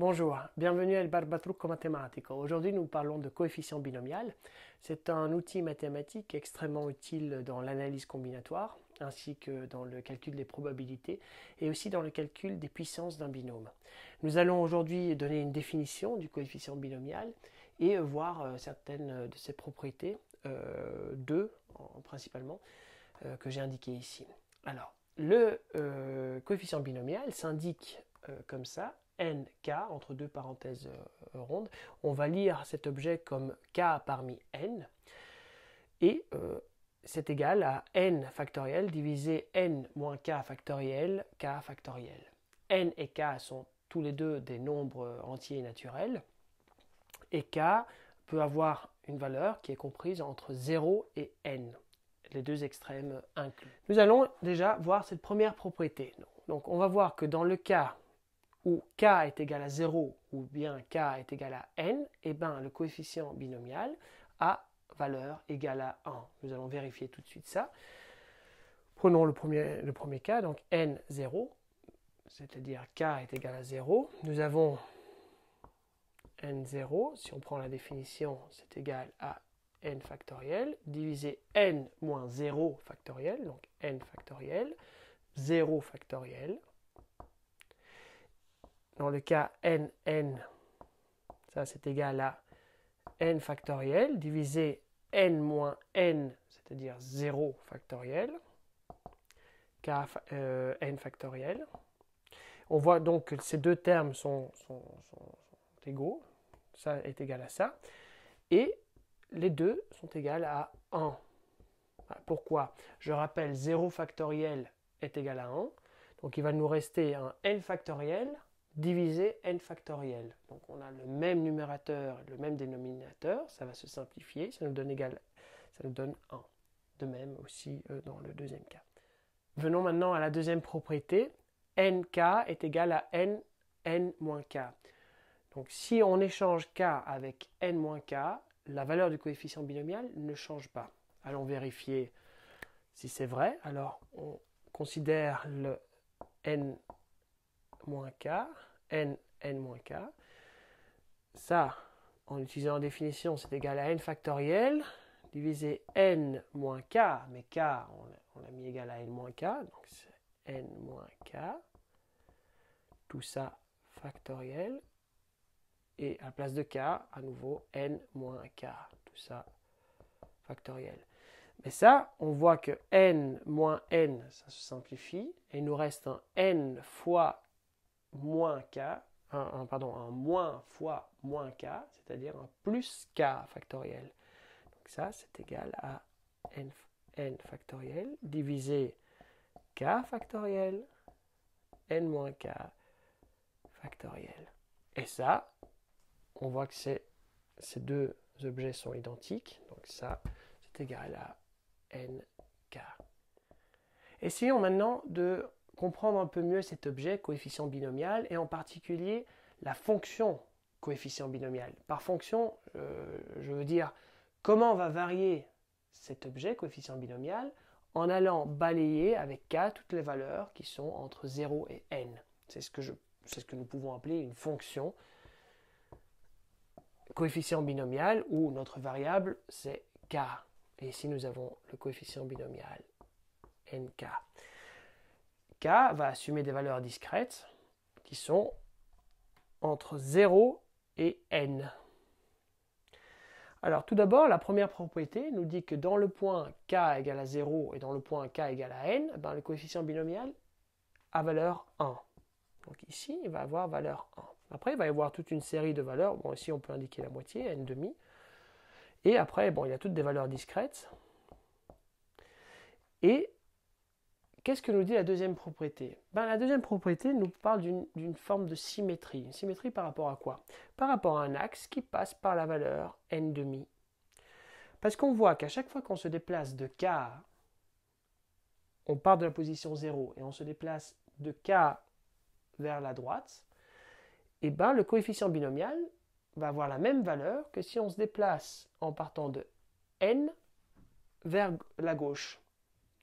Bonjour, bienvenue à El Barbatrucco Matematico. Aujourd'hui, nous parlons de coefficient binomial. C'est un outil mathématique extrêmement utile dans l'analyse combinatoire, ainsi que dans le calcul des probabilités et aussi dans le calcul des puissances d'un binôme. Nous allons aujourd'hui donner une définition du coefficient binomial et voir certaines de ses propriétés, deux principalement, que j'ai indiquées ici. Alors, le coefficient binomial s'indique comme ça, nk, entre deux parenthèses rondes. On va lire cet objet comme k parmi n, et c'est égal à n factoriel divisé n moins k factoriel, k factoriel. N et k sont tous les deux des nombres entiers naturels, et k peut avoir une valeur qui est comprise entre 0 et n, les deux extrêmes inclus. Nous allons déjà voir cette première propriété. Donc on va voir que dans le cas où k est égal à 0 ou bien k est égal à n, et bien le coefficient binomial a valeur égale à 1. Nous allons vérifier tout de suite ça. Prenons le premier cas, donc n 0, c'est-à-dire k est égal à 0. Nous avons n 0, si on prend la définition, c'est égal à n factoriel, divisé n moins 0 factoriel, donc n factoriel, 0 factoriel. Dans le cas n, ça c'est égal à n factoriel, divisé n moins n, c'est-à-dire 0 factoriel, n factoriel. On voit donc que ces deux termes sont égaux, ça est égal à ça, et les deux sont égales à 1. Pourquoi? Je rappelle, 0 factoriel est égal à 1, donc il va nous rester un n factoriel divisé n factoriel. Donc on a le même numérateur, le même dénominateur, ça va se simplifier, ça nous donne 1. De même aussi dans le deuxième cas. Venons maintenant à la deuxième propriété, nk est égal à n moins k. Donc si on échange k avec n moins k, la valeur du coefficient binomial ne change pas. Allons vérifier si c'est vrai. Alors on considère le n moins k, n moins k. Ça, en utilisant la définition, c'est égal à n factoriel, divisé n moins k, mais k, on l'a mis égal à n moins k, donc c'est n moins k, tout ça factoriel, et à la place de k, à nouveau, n moins k, tout ça factoriel. Mais ça, on voit que n moins n, ça se simplifie, et il nous reste un n fois moins k, un moins fois moins k, c'est-à-dire un plus k factoriel. Donc ça, c'est égal à n factoriel divisé k factoriel, n moins k factoriel. Et ça, on voit que ces deux objets sont identiques, donc ça, c'est égal à nk. Essayons maintenant de comprendre un peu mieux cet objet coefficient binomial et en particulier la fonction coefficient binomial. Par fonction, je veux dire comment va varier cet objet coefficient binomial en allant balayer avec k toutes les valeurs qui sont entre 0 et n. C'est ce que nous pouvons appeler une fonction coefficient binomial où notre variable c'est k. Et ici nous avons le coefficient binomial nk. K va assumer des valeurs discrètes qui sont entre 0 et n. Alors tout d'abord, la première propriété nous dit que dans le point k égale à 0 et dans le point k égale à n, le coefficient binomial a valeur 1. Donc ici, il va avoir valeur 1. Après, il va y avoir toute une série de valeurs. Bon, ici, on peut indiquer la moitié, n demi. Et après, bon, il y a toutes des valeurs discrètes. Et qu'est-ce que nous dit la deuxième propriété? La deuxième propriété nous parle d'une forme de symétrie. Une symétrie par rapport à quoi? Par rapport à un axe qui passe par la valeur n demi. Parce qu'on voit qu'à chaque fois qu'on se déplace de k, on part de la position 0 et on se déplace de k vers la droite, et le coefficient binomial va avoir la même valeur que si on se déplace en partant de n vers la gauche,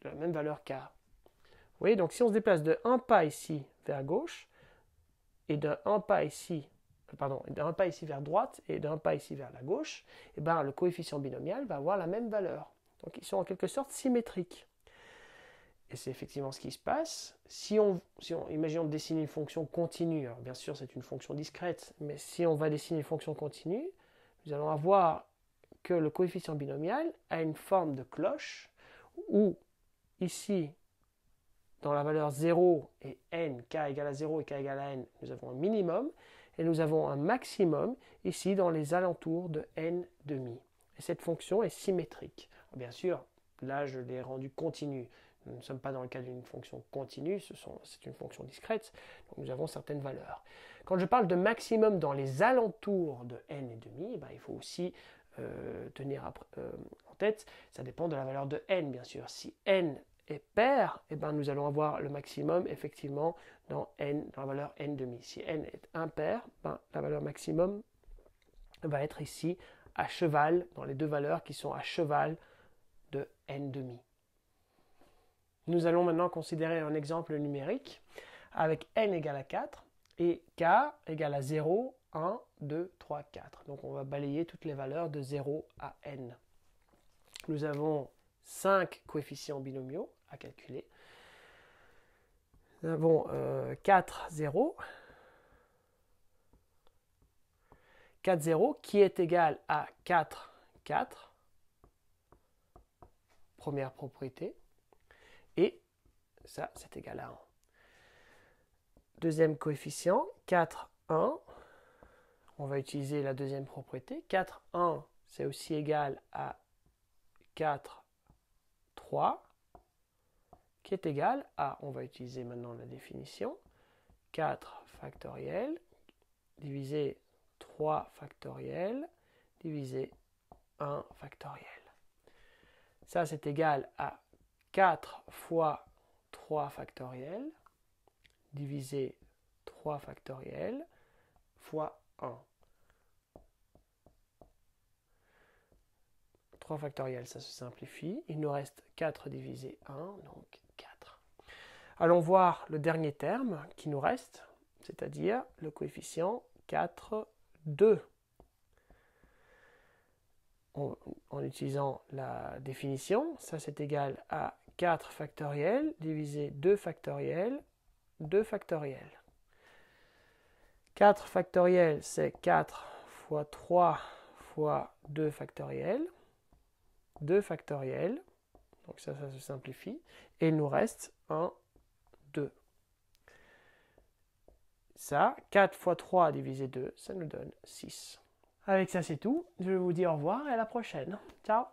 de la même valeur k. Vous voyez, donc si on se déplace de 1 pas ici vers gauche et de 1 pas ici pardon, d'un pas ici vers droite et d'un pas ici vers la gauche, et ben, le coefficient binomial va avoir la même valeur. Donc ils sont en quelque sorte symétriques. Et c'est effectivement ce qui se passe. Imaginons de dessiner une fonction continue, alors bien sûr c'est une fonction discrète, mais si on va dessiner une fonction continue, nous allons avoir que le coefficient binomial a une forme de cloche, où ici, dans la valeur 0 et n, k égale à 0 et k égale à n, nous avons un minimum, et nous avons un maximum ici dans les alentours de n demi. Et cette fonction est symétrique. Bien sûr, là je l'ai rendu continue. Nous ne sommes pas dans le cas d'une fonction continue, c'est une fonction discrète, donc nous avons certaines valeurs. Quand je parle de maximum dans les alentours de n et demi, ben, il faut aussi tenir en tête, ça dépend de la valeur de n, bien sûr. Si n est pair, eh ben, nous allons avoir le maximum effectivement dans la valeur n demi. Si n est impair, ben, la valeur maximum va être ici à cheval, dans les deux valeurs qui sont à cheval de n demi. Nous allons maintenant considérer un exemple numérique avec n égale à 4 et k égale à 0, 1, 2, 3, 4. Donc on va balayer toutes les valeurs de 0 à n. Nous avons 5 coefficients binomiaux à calculer. Nous avons 4, 0. 4, 0 qui est égal à 4, 4. Première propriété. Et ça, c'est égal à 1. Deuxième coefficient, 4, 1. On va utiliser la deuxième propriété. 4, 1, c'est aussi égal à 4, 3, qui est égal à, on va utiliser maintenant la définition, 4 factoriel divisé 3 factoriel divisé 1 factoriel. Ça, c'est égal à 4 fois 3 factoriel divisé 3 factoriel fois 1. 3 factoriel, ça se simplifie. Il nous reste 4 divisé 1, donc 4. Allons voir le dernier terme qui nous reste, c'est-à-dire le coefficient 4, 2. En utilisant la définition, ça c'est égal à 4 factoriel divisé 2 factoriel, 2 factoriel. 4 factoriel, c'est 4 fois 3 fois 2 factoriel. 2 factoriel, donc ça se simplifie, et il nous reste 1, 2. Ça, 4 fois 3 divisé 2, ça nous donne 6. Avec ça, c'est tout. Je vais vous dire au revoir et à la prochaine. Ciao!